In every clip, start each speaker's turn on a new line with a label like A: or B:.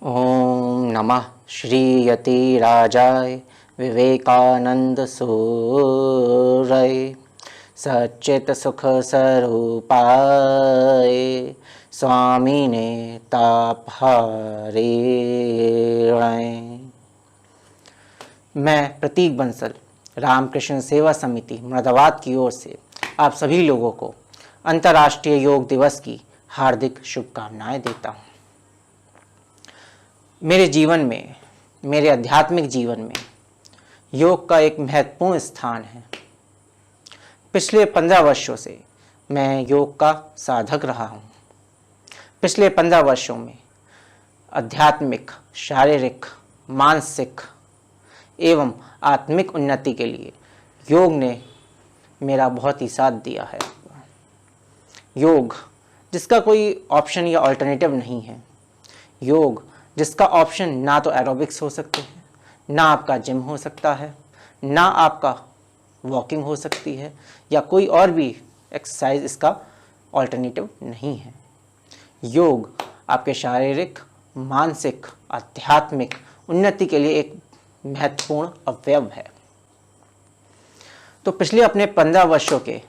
A: ओम नमः श्री यतिराजाय विवेकानंद सूरय सच्चित सुख स्वरूपाय स्वामिने तापहारिणे। मैं प्रतीक बंसल रामकृष्ण सेवा समिति मुरादाबाद की ओर से आप सभी लोगों को अंतर्राष्ट्रीय योग दिवस की हार्दिक शुभकामनाएं देता हूँ। मेरे जीवन में, मेरे आध्यात्मिक जीवन में योग का एक महत्वपूर्ण स्थान है। पिछले 15 वर्षों से मैं योग का साधक रहा हूँ। पिछले 15 वर्षों में आध्यात्मिक, शारीरिक, मानसिक एवं आत्मिक उन्नति के लिए योग ने मेरा बहुत ही साथ दिया है। योग जिसका कोई ऑप्शन या अल्टरनेटिव नहीं है, योग जिसका ऑप्शन ना तो एरोबिक्स हो सकते हैं, ना आपका जिम हो सकता है, ना आपका वॉकिंग हो सकती है या कोई और भी एक्सरसाइज इसका अल्टरनेटिव नहीं है। योग आपके शारीरिक, मानसिक, आध्यात्मिक उन्नति के लिए एक महत्वपूर्ण अवयव है। तो पिछले अपने 15 वर्षों के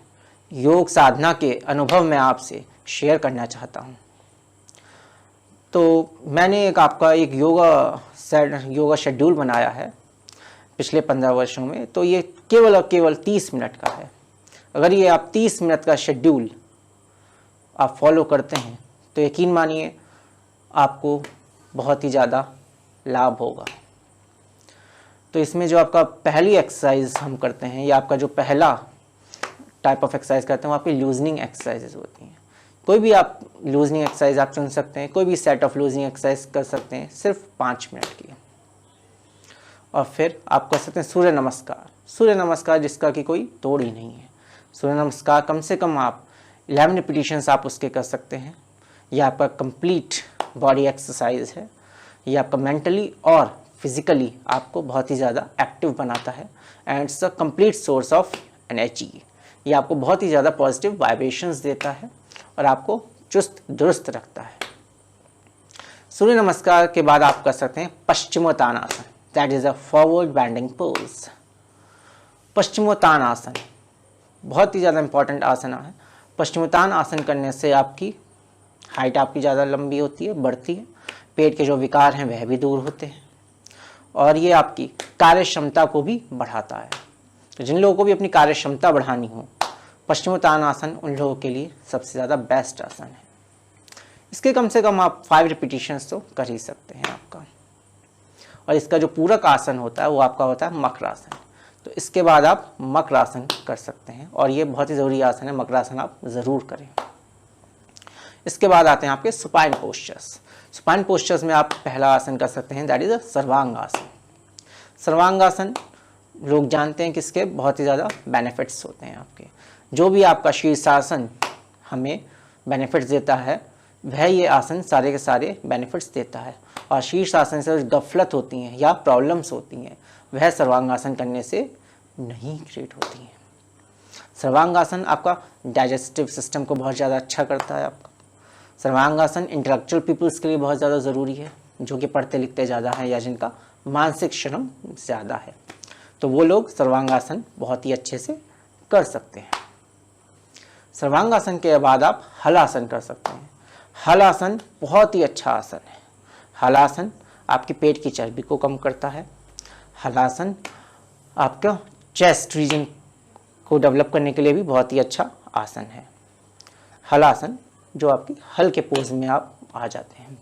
A: योग साधना के अनुभव मैं आपसे शेयर करना चाहता हूँ। तो मैंने आपका एक योगा शेड्यूल बनाया है पिछले 15 वर्षों में। तो ये केवल 30 मिनट का है। अगर ये आप 30 मिनट का शेड्यूल आप फॉलो करते हैं तो यकीन मानिए आपको बहुत ही ज़्यादा लाभ होगा। तो इसमें जो आपका पहली एक्सरसाइज हम करते हैं या आपका जो पहला टाइप ऑफ एक्सरसाइज करते हैं वो आपकी लूजनिंग एक्सरसाइजेज होती हैं। कोई भी आप लूजनिंग एक्सरसाइज आप चुन सकते हैं, कोई भी सेट ऑफ लूजनिंग एक्सरसाइज कर सकते हैं, सिर्फ 5 मिनट की। और फिर आप कर सकते हैं सूर्य नमस्कार जिसका कि कोई तोड़ ही नहीं है। सूर्य नमस्कार कम से कम आप 11 रिपीटिशंस आप उसके कर सकते हैं। यह आपका कंप्लीट बॉडी एक्सरसाइज है। यह आपका मेंटली और फिजिकली आपको बहुत ही ज़्यादा एक्टिव बनाता है and it's a complete source of energy. ये आपको बहुत ही ज़्यादा पॉजिटिव वाइब्रेशंस देता है और आपको चुस्त दुरुस्त रखता है। सूर्य नमस्कार के बाद आप कर सकते हैं Paschimottanasana, that is a forward bending pose. Paschimottan आसन बहुत ही ज़्यादा इंपॉर्टेंट आसन है। पश्चिमोत्तान आसन करने से आपकी हाइट आपकी ज़्यादा लंबी होती है, बढ़ती है। पेट के जो विकार हैं वह भी दूर होते हैं और ये आपकी कार्य क्षमता को भी बढ़ाता है। तो जिन लोगों को भी अपनी कार्य क्षमता बढ़ानी हो, पश्चिमोत्तान आसन उन लोगों के लिए सबसे ज़्यादा बेस्ट आसन है। इसके कम से कम आप 5 रिपीटिशंस तो कर ही सकते हैं आपका। और इसका जो पूरक आसन होता है वो आपका होता है मकरासन। तो इसके बाद आप मकरासन कर सकते हैं और ये बहुत ही ज़रूरी आसन है, मकरासन आप ज़रूर करें। इसके बाद आते हैं आपके सुपाइन पोस्चर्स। सुपाइन पोस्चर्स में आप पहला आसन कर सकते हैं, that is a sarvangasana. Sarvangasana लोग जानते हैं कि इसके बहुत ही ज़्यादा बेनिफिट्स होते हैं। आपके जो भी आपका शीर्षासन हमें बेनिफिट्स देता है वह ये आसन सारे के सारे बेनिफिट्स देता है। और शीर्षासन से गफलत होती हैं या प्रॉब्लम्स होती हैं वह सर्वांगासन करने से नहीं क्रिएट होती हैं। सर्वांगासन आपका डाइजेस्टिव सिस्टम को बहुत ज़्यादा अच्छा करता है। आपका सर्वांगासन इंटेलेक्चुअल पीपल्स के लिए बहुत ज़्यादा ज़रूरी है, जो कि पढ़ते लिखते ज़्यादा हैं या जिनका मानसिक श्रम ज़्यादा है। तो वो लोग सर्वांगासन बहुत ही अच्छे से कर सकते हैं। सर्वांगासन के बाद आप हलासन कर सकते हैं। हलासन बहुत ही अच्छा आसन है। हलासन आपके पेट की चर्बी को कम करता है। हलासन आपका चेस्ट रीजन को डेवलप करने के लिए भी बहुत ही अच्छा आसन है। हलासन जो आपकी हल्के पोज में आप आ जाते हैं।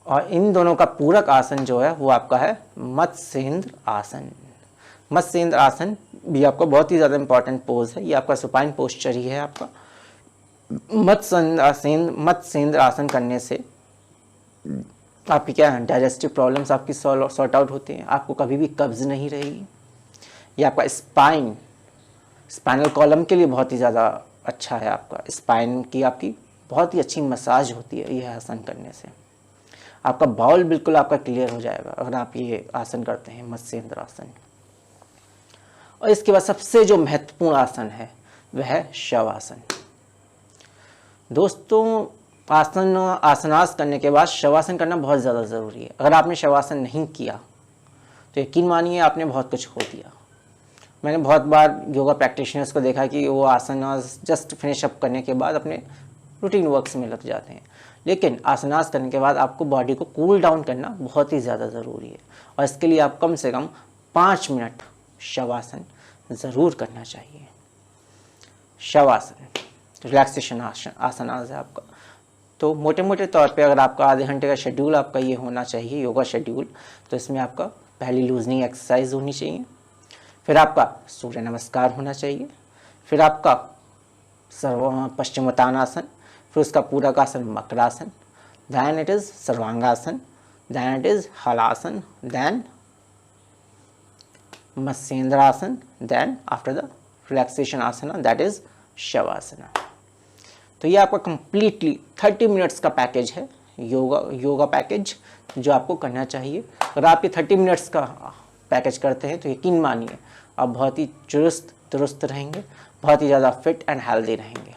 A: और इन दोनों का पूरक आसन जो है वो आपका है मत्स्येंद्र आसन। मत्स्येंद्र आसन भी आपका बहुत ही ज़्यादा इंपॉर्टेंट पोज है। ये आपका सुपाइन पोस्चर ही है आपका। मत्स्येंद्र आसन करने से आपकी क्या है, डाइजेस्टिव प्रॉब्लम्स आपकी सॉर्ट आउट होती हैं। आपको कभी भी कब्ज नहीं रहेगी। ये आपका स्पाइनल कॉलम के लिए बहुत ही ज़्यादा अच्छा है। आपका स्पाइन की आपकी बहुत ही अच्छी मसाज होती है यह आसन करने से। आपका बाउल बिल्कुल आपका क्लियर हो जाएगा अगर आप ये आसन करते हैं, मत्स्येंद्र आसन। और इसके बाद सबसे जो महत्वपूर्ण आसन है वह है शवासन। दोस्तों आसनास करने के बाद शवासन करना बहुत ज़्यादा ज़रूरी है। अगर आपने शवासन नहीं किया तो यकीन मानिए आपने बहुत कुछ खो दिया। मैंने बहुत बार योगा प्रैक्टिशनर्स को देखा कि वो आसनास जस्ट फिनिश अप करने के बाद अपने रूटीन वर्क्स में लग जाते हैं, लेकिन आसनास करने के बाद आपको बॉडी को कूल डाउन करना बहुत ही ज़्यादा ज़रूरी है, और इसके लिए आप कम से कम 5 मिनट शवासन ज़रूर करना चाहिए। शवासन रिलैक्सेशन आसनास है आपका। तो मोटे मोटे तौर पे अगर आपका आधे घंटे का शेड्यूल आपका ये होना चाहिए योगा शेड्यूल, तो इसमें आपका पहली लूजनिंग एक्सरसाइज होनी चाहिए, फिर आपका सूर्य नमस्कार होना चाहिए, फिर आपका पश्चिमोत्तानासन, फिर उसका पूरक आसन makarasana, then it is sarvangasana, then it is halasana, then Matsyendrasana, then after the relaxation asana that is शवासना। तो ये आपका कंप्लीटली 30 मिनट्स का पैकेज है, योगा पैकेज जो आपको करना चाहिए। अगर आप ये 30 मिनट्स का पैकेज करते हैं तो यकीन मानिए आप बहुत ही चुस्त दुरुस्त रहेंगे, बहुत ही ज़्यादा फिट एंड हेल्दी रहेंगे।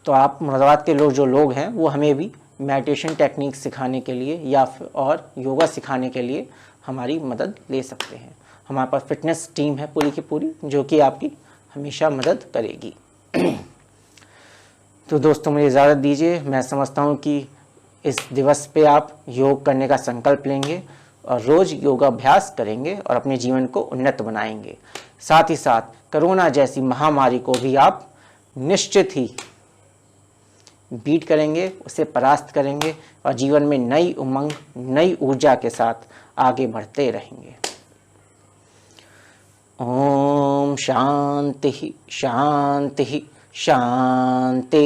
A: तो आप मुरादाबाद के जो लोग हैं वो हमें भी मेडिटेशन टेक्निक सिखाने के लिए या फिर और योगा सिखाने के लिए हमारी मदद ले सकते हैं। हमारे पास फिटनेस टीम है पूरी की पूरी जो कि आपकी हमेशा मदद करेगी। तो दोस्तों मुझे इजाज़त दीजिए। मैं समझता हूँ कि इस दिवस पे आप योग करने का संकल्प लेंगे और रोज़ योगाभ्यास करेंगे और अपने जीवन को उन्नत बनाएंगे। साथ ही साथ कोरोना जैसी महामारी को भी आप निश्चित ही बीट करेंगे, उसे परास्त करेंगे और जीवन में नई उमंग नई ऊर्जा के साथ आगे बढ़ते रहेंगे। ओम शांति शांति शांति।